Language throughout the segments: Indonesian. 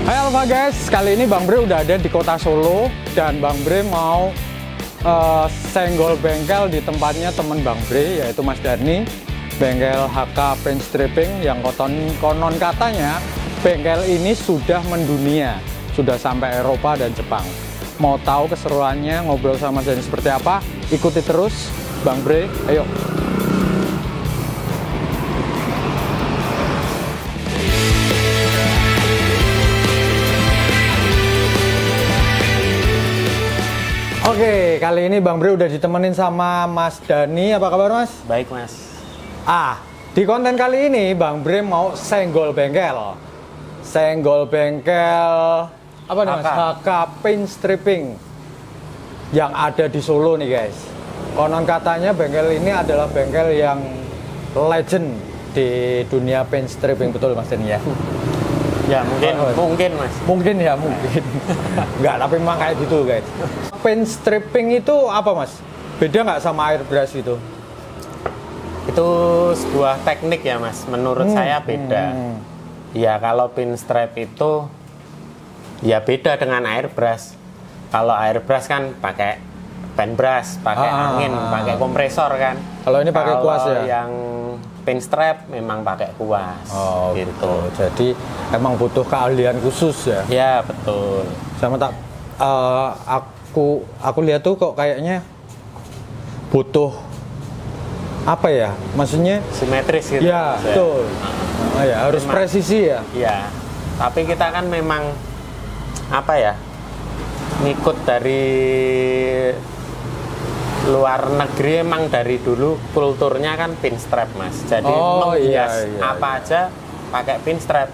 Hai Alpha guys, kali ini Bang Bre udah ada di kota Solo dan Bang Bre mau senggol bengkel di tempatnya temen Bang Bre, yaitu Mas Dani, bengkel HK Paint Stripping yang konon katanya bengkel ini sudah mendunia, sudah sampai Eropa dan Jepang. Mau tahu keseruannya ngobrol sama Mas Dani seperti apa? Ikuti terus Bang Bre, ayo. Oke, kali ini Bang Bre udah ditemenin sama Mas Dani. Apa kabar Mas? Baik Mas. Di konten kali ini Bang Bre mau senggol bengkel. Senggol bengkel apa nih Mas? HK Paint Stripping yang ada di Solo nih guys. Konon katanya bengkel ini adalah bengkel yang legend di dunia paint stripping, betul Mas Dani ya? Ya mungkin Mas. Mungkin ya, mungkin. Enggak, tapi memang kayak gitu guys. Paint stripping itu apa Mas? Beda nggak sama airbrush itu? Itu sebuah teknik ya Mas, menurut saya beda. Ya kalau paint strip itu ya beda dengan airbrush. Kalau airbrush kan pakai paintbrush, pakai angin, pakai kompresor kan. Kalau ini pakai kuas ya? Yang paint strip memang pakai kuas. Oh gitu. Jadi emang butuh keahlian khusus ya? Ya betul. Sama aku lihat tuh kok kayaknya butuh apa ya? Maksudnya simetris gitu. Ya betul. Ya harus memang, presisi ya. Iya. Tapi kita kan memang apa ya? Ngikut dari luar negeri, emang dari dulu kulturnya kan pinstripe Mas. Jadi apa aja pakai pinstripe.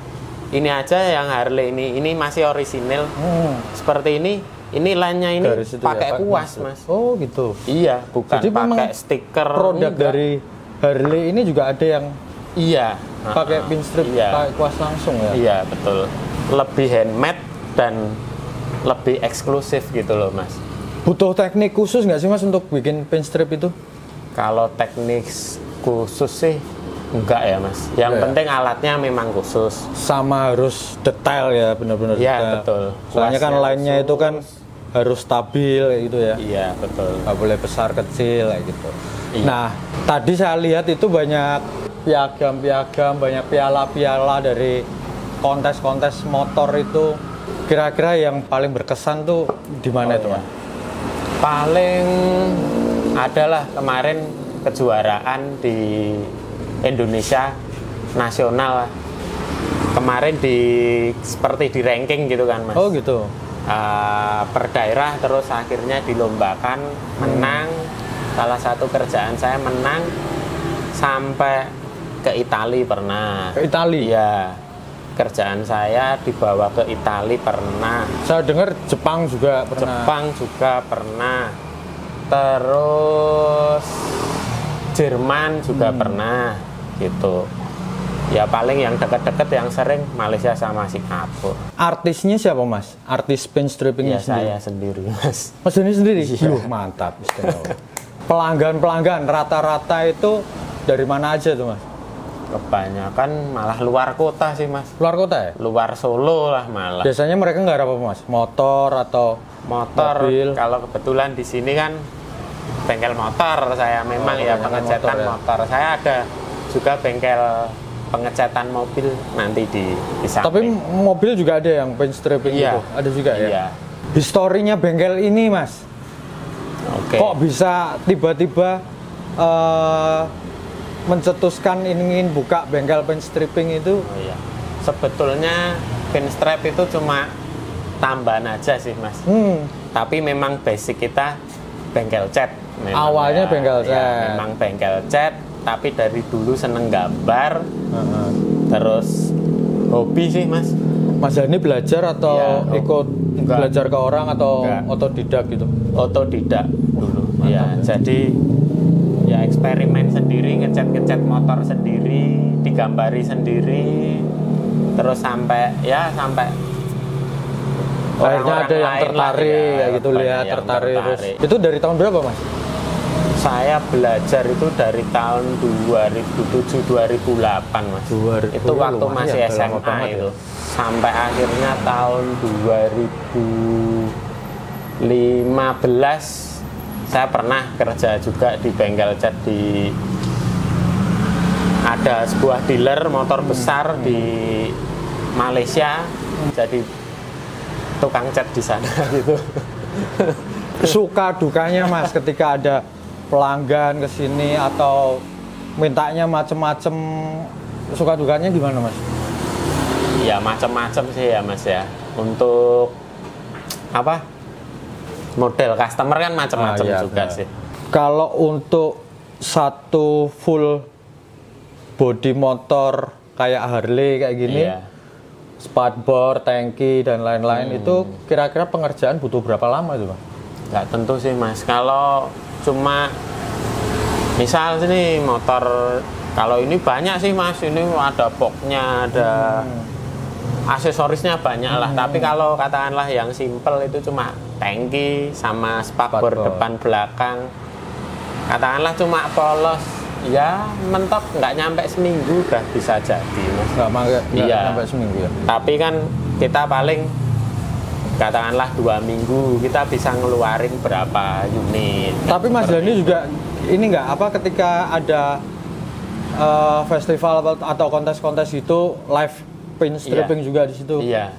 Ini aja yang Harley ini masih orisinil. Seperti ini line-nya ini pakai kuas Mas. Oh gitu. Iya, bukan pakai stiker. Produk dari Harley ini juga ada yang pakai pinstripe, pakai kuas langsung ya. Iya betul. Lebih handmade dan lebih eksklusif gitu loh Mas. Butuh teknik khusus nggak sih Mas untuk bikin paint strip itu? Kalau teknik khusus sih enggak ya Mas. Yang penting alatnya memang khusus. Sama harus detail ya, benar-benar ya, detail. Betul. Soalnya kan lainnya itu kan harus stabil kayak gitu ya. Iya betul. Nggak boleh besar kecil kayak gitu. Iya. Nah tadi saya lihat itu banyak piagam-piagam, banyak piala-piala dari kontes-kontes motor itu. Kira-kira yang paling berkesan tuh di mana itu Mas? Paling adalah kemarin kejuaraan di Indonesia nasional. Kemarin seperti di ranking gitu kan Mas. Oh gitu. Per daerah, terus akhirnya dilombakan, menang. Salah satu kerjaan saya menang sampai ke Italia pernah. Ke Italia? Iya. Kerjaan saya dibawa ke Italia pernah. Saya dengar Jepang juga pernah. Jepang juga pernah. Terus Jerman juga pernah gitu. Ya paling yang dekat-dekat yang sering Malaysia sama Singapura. Artisnya siapa Mas? Artis paint stripping ya sendiri? Saya sendiri Mas. Mas ini sendiri? Iya. Mantap. Pelanggan rata-rata itu dari mana aja tuh Mas? Kebanyakan malah luar kota sih Mas. Luar kota ya? Luar Solo lah malah. Biasanya mereka nggak apa Mas? Motor atau mobil? Kalau kebetulan di sini kan bengkel motor saya memang pengecatan motor. Saya ada juga bengkel pengecatan mobil nanti di samping. Tapi mobil juga ada yang paint stripping gitu? Ada juga ya? Historinya bengkel ini Mas? Kok bisa tiba-tiba mencetuskan ingin buka bengkel paint stripping itu? Sebetulnya paint strip itu cuma tambahan aja sih Mas. Tapi memang basic kita bengkel cat. Awalnya bengkel cat. Memang bengkel cat, tapi dari dulu seneng gambar. Terus hobi sih Mas. Mas Dani belajar atau ikut belajar ke orang atau otodidak gitu? Otodidak dulu. Jadi eksperimen sendiri, ngecat motor sendiri, digambari sendiri, terus sampai akhirnya ada yang tertarik kayak gitu, lihat tertarik terus. Itu dari tahun berapa Mas? Saya belajar itu dari tahun 2007-2008 Mas. Itu waktu masih SMA itu. Sampai akhirnya tahun 2015 saya pernah kerja juga di bengkel cat ada sebuah dealer motor besar di Malaysia, jadi tukang cat di sana gitu. Suka dukanya Mas ketika ada pelanggan ke sini atau mintanya macem-macem, suka dukanya gimana Mas? Ya macem-macem sih ya Mas ya. Untuk apa? Model customer kan macem-macem juga sih. Kalau untuk satu full body motor kayak Harley kayak gini, spatbor, tangki dan lain-lain itu kira-kira pengerjaan butuh berapa lama itu Mas? Nggak tentu sih Mas. Kalau cuma misal sini motor, kalau ini banyak sih Mas, ini ada boxnya, ada aksesorisnya banyak lah. Tapi kalau katakanlah yang simple itu cuma tangki sama spakbor depan belakang, katakanlah cuma polos, ya mentok nggak nyampe seminggu udah bisa jadi Mas. Nggak nyampe seminggu ya. Tapi kan kita paling katakanlah 2 minggu kita bisa ngeluarin berapa unit. Tapi Mas Dhani juga ini nggak apa ketika ada festival atau kontes-kontes itu live paint stripping juga di situ. Iya,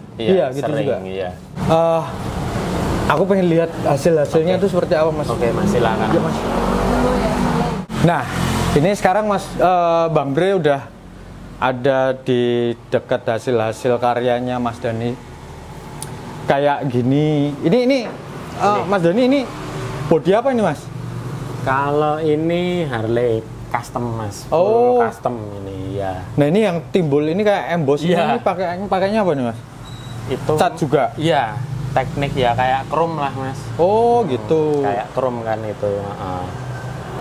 gitu sering, juga. Iya. Aku pengen lihat hasil-hasilnya itu seperti apa Mas. Oke Mas, silakan. Ya, Mas. Nah, ini sekarang Mas Bang Bre udah ada di dekat hasil-hasil karyanya Mas Dhani. Kayak gini. Ini Mas Dhani ini bodi apa ini Mas? Kalau ini Harley custom Mas. Oh, custom ini ya. Nah, ini yang timbul ini kayak emboss ini pakainya apa nih Mas? Itu cat juga. Iya, teknik ya kayak chrome lah Mas. Oh, gitu. Kayak chrome kan itu.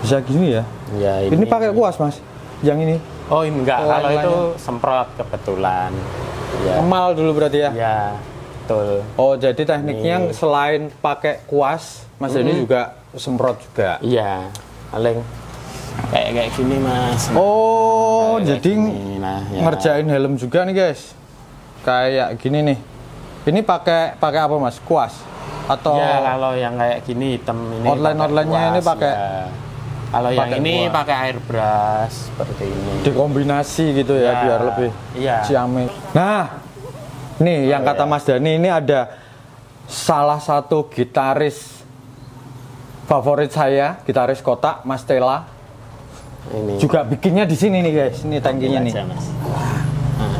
Bisa gini ya? Ya, ini pakai kuas Mas. Yang ini. Oh, enggak. Kalau itu semprot kebetulan. Ya. Emal dulu berarti ya? Iya, betul. Oh, jadi tekniknya selain pakai kuas, Mas Dhani juga semprot juga. Iya, paling kayak gini Mas. Oh, kayak jadi nah, ya. Ngerjain helm juga nih guys. Kayak gini nih. Ini pakai apa Mas? Kuas atau? Ya, kalau yang kayak gini hitam ini. Outline-nya ini pakai. Ya. Kalau yang ini pakai airbrush seperti ini. Dikombinasi gitu ya biar lebih ciamik. Nah, nih yang kata Mas Dhani ini ada salah satu gitaris favorit saya, gitaris kotak, Mas Tela. Ini juga bikinnya di sini nih guys. Ini tangkinya nih. Mas. Nah,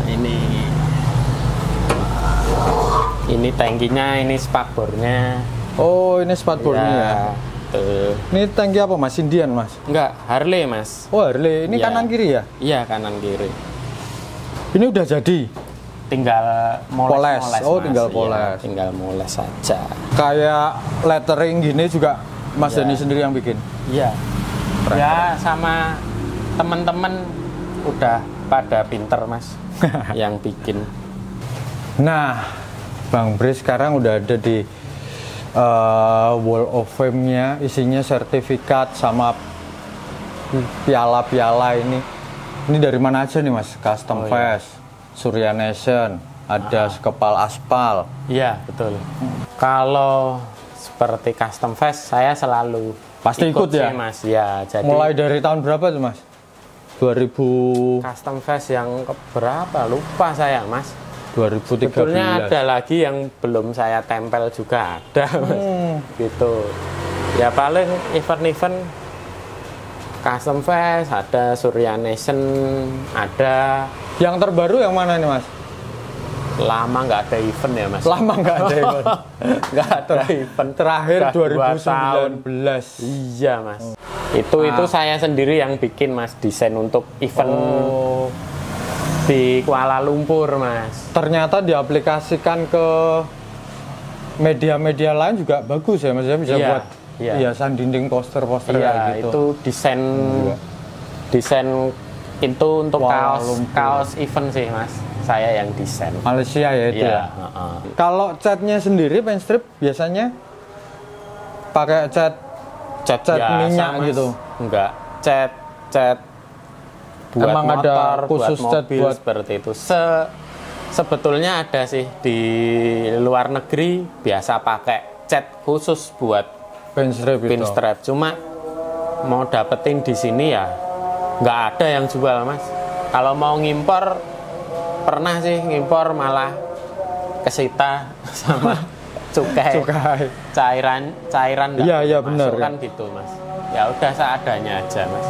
ini tangkinya, ini spakbornya. Oh, ini spakbornya ya. Ini tangki apa Mas? Indian Mas? Enggak, Harley Mas. Oh, Harley. Ini kanan kiri ya? Iya, kanan kiri. Ini udah jadi. Tinggal moles. Oh, Mas. tinggal poles. Ya, tinggal moles saja. Kayak lettering gini juga Mas Dhani sendiri yang bikin. Iya. Ya, sama teman-teman udah pada pinter Mas yang bikin. Nah, Bang Bre sekarang udah ada di Wall of Fame-nya, isinya sertifikat sama piala-piala ini. Ini dari mana aja nih Mas? Custom Fest, Surya Nation, ada sekepal aspal. Iya, betul. Kalau seperti Custom Fest saya selalu pasti ikut ya sih, Mas. Ya, jadi mulai dari tahun berapa tuh Mas? 2000 Custom Fest yang berapa? Lupa saya Mas. 2013. Sebetulnya ada lagi yang belum saya tempel juga ada Mas. Gitu. Ya paling event-event Custom Fest, ada Surya Nation, ada. Yang terbaru yang mana nih Mas? Lama nggak ada event ya Mas. Lama nggak ada event. Nggak ada event. Terakhir 2019. Iya Mas. Itu saya sendiri yang bikin Mas, desain untuk event di Kuala Lumpur Mas. Ternyata diaplikasikan ke media-media lain juga bagus ya Mas, ya bisa buat hiasan dinding poster-poster kayak gitu. Itu desain itu untuk kaos event sih Mas. Saya yang desain. Malaysia ya itu ya. Kalau catnya sendiri paint strip biasanya pakai cat cat minyak Mas. gitu? Enggak, cat buat Emang motor, ada khusus buat cat mobil buat seperti itu. Sebetulnya ada sih di luar negeri biasa pakai cat khusus buat pinstripe. Cuma mau dapetin di sini ya nggak ada yang jual, Mas. Kalau mau ngimpor, pernah sih ngimpor malah kesita sama cukai. cairan Iya benar kan gitu, Mas. Ya udah seadanya aja, Mas.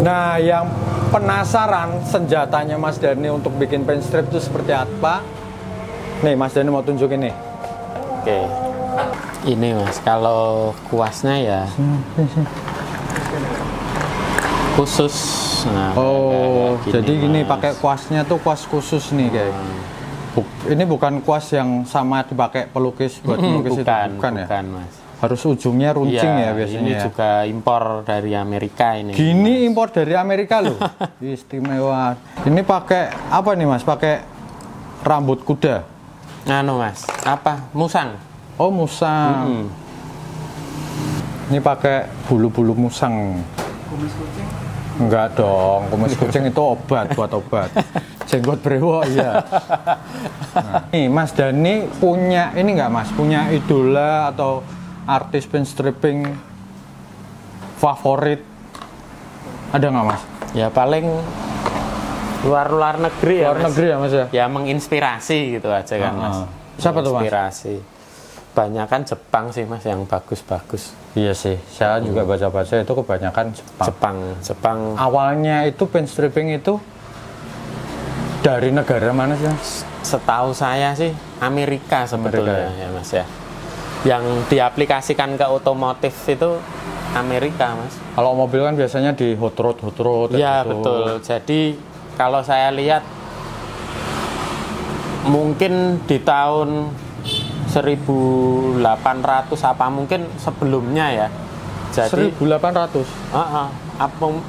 Nah, yang penasaran senjatanya Mas Dhani untuk bikin pinstripe itu seperti apa? Nih, Mas Dhani mau tunjukin nih. Oke. Ini, Mas, kalau kuasnya ya khusus. Nah, kayak gini, jadi gini Mas. pakai kuasnya tuh kuas khusus nih, kayak. Ini bukan kuas yang sama dipakai pelukis buat melukis itu, bukan ya? Bukan, Mas. Harus ujungnya runcing ya biasanya. Ini juga impor dari Amerika ini. Gini impor dari Amerika loh. Istimewa. Ini pakai apa nih, Mas? Pakai rambut kuda. Anu, Mas, apa? Musang. Oh, musang. Ini pakai bulu-bulu musang. Kumis kucing? Enggak dong, kumis kucing itu obat, buat obat. Jenggot brewok, iya. Nah, nih Mas Dhani punya ini enggak, Mas? Punya idola atau artis pinstriping favorit? Ada nggak, Mas? Ya paling luar negeri ya, Luar Mas. negeri ya, Mas ya? Ya menginspirasi gitu aja kan, Mas. Siapa tuh, Mas? Inspirasi. Banyakan Jepang sih, Mas, yang bagus-bagus. Iya sih, saya juga baca-baca itu kebanyakan Jepang. Awalnya itu pinstriping itu dari negara mana sih, Mas? Setahu saya sih Amerika sebetulnya, ya, Mas ya. Yang diaplikasikan ke otomotif itu Amerika, Mas. Kalau mobil kan biasanya di hot rod Ya gitu. betul. Jadi kalau saya lihat mungkin di tahun 1800 apa mungkin sebelumnya ya. Jadi 1800.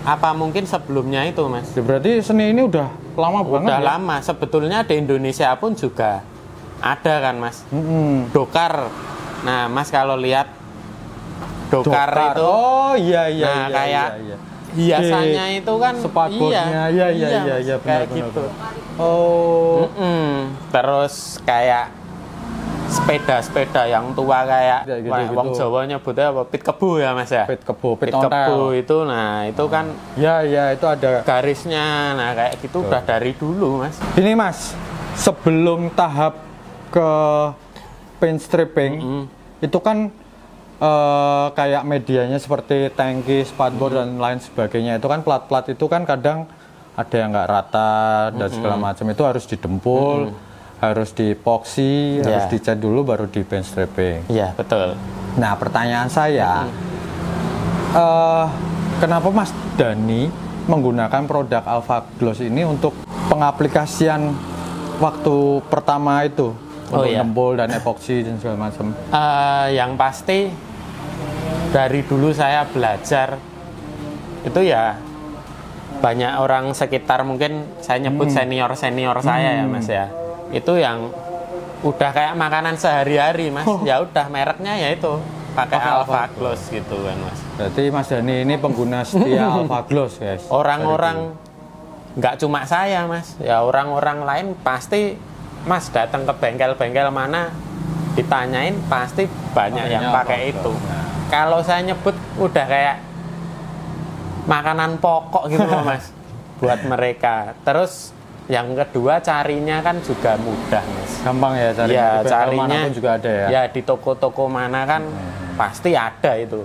apa mungkin sebelumnya itu, Mas? Ya, berarti seni ini udah lama banget. Udah ya? lama. Sebetulnya di Indonesia pun juga ada kan, Mas. Dokar. Nah, Mas kalau lihat dokar itu, oh iya nah kayak hiasannya itu kan spatbordnya, iya kayak benar, gitu. Oh. Terus kayak sepeda yang tua kayak wong Jawa nyebutnya apa, pit kebu ya, Mas ya. Pit kebu itu, nah itu kan ya itu ada garisnya, nah kayak gitu udah dari dulu, Mas. Ini, Mas, sebelum tahap ke pinstripping itu kan kayak medianya seperti tangki, spatboard dan lain sebagainya, itu kan plat-plat itu kan kadang ada yang nggak rata dan segala macam, itu harus didempul, harus dipoksi, harus dicat dulu baru di pinstripping. Iya, betul. Nah, pertanyaan saya, kenapa Mas Dhani menggunakan produk Alpha Gloss ini untuk pengaplikasian waktu pertama itu? Untuk nempel dan epoksi dan segala macam. Yang pasti dari dulu saya belajar itu ya banyak orang sekitar, mungkin saya nyebut senior saya ya, Mas ya. Itu yang udah kayak makanan sehari-hari, Mas. Ya udah mereknya ya itu pakai Alpha Gloss gitu kan, Mas. Berarti Mas Dhani ini pengguna setia Alpha Gloss, guys. Orang-orang nggak cuma saya, Mas. Ya orang-orang lain pasti, Mas, datang ke bengkel-bengkel mana ditanyain pasti banyak yang pakai itu. Kalau saya nyebut udah kayak makanan pokok gitu loh, Mas, buat mereka. Terus yang kedua carinya kan juga mudah, Mas. Gampang ya carinya. Ya, carinya juga ada ya. Ya di toko-toko mana kan pasti ada itu.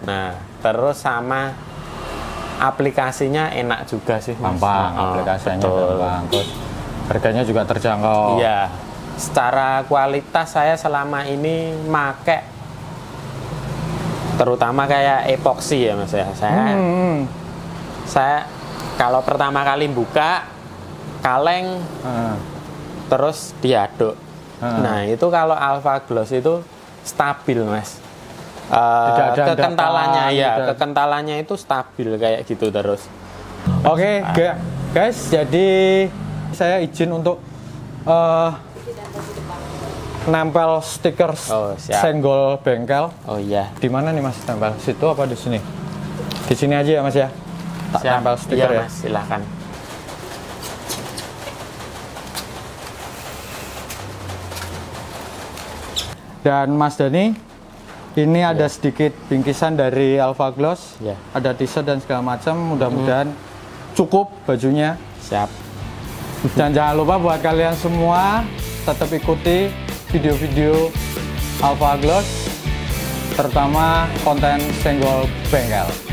Nah, terus sama aplikasinya enak juga sih, Mas. Gampang, aplikasinya gampang. Terus harganya juga terjangkau. Iya. Secara kualitas saya selama ini make terutama kayak epoksi ya, Mas ya. Saya kalau pertama kali buka kaleng terus diaduk. Nah, itu kalau Alpha Gloss itu stabil, Mas. Kekentalannya kekentalannya itu stabil kayak gitu terus. Oke, guys, jadi saya izin untuk nempel stiker siap. senggol bengkel. Oh iya. Di mana nih Mas nempel? Situ apa di sini? Di sini aja ya Mas ya. Tak Siap. nempel stiker Iya, ya. Mas, silahkan. Dan Mas Dani, ini ada sedikit bingkisan dari Alpha Gloss. Ya. Ada t-shirt dan segala macam. Mudah-mudahan cukup bajunya. Siap. Dan jangan lupa buat kalian semua tetap ikuti video-video Alpha Gloss, terutama konten senggol bengkel.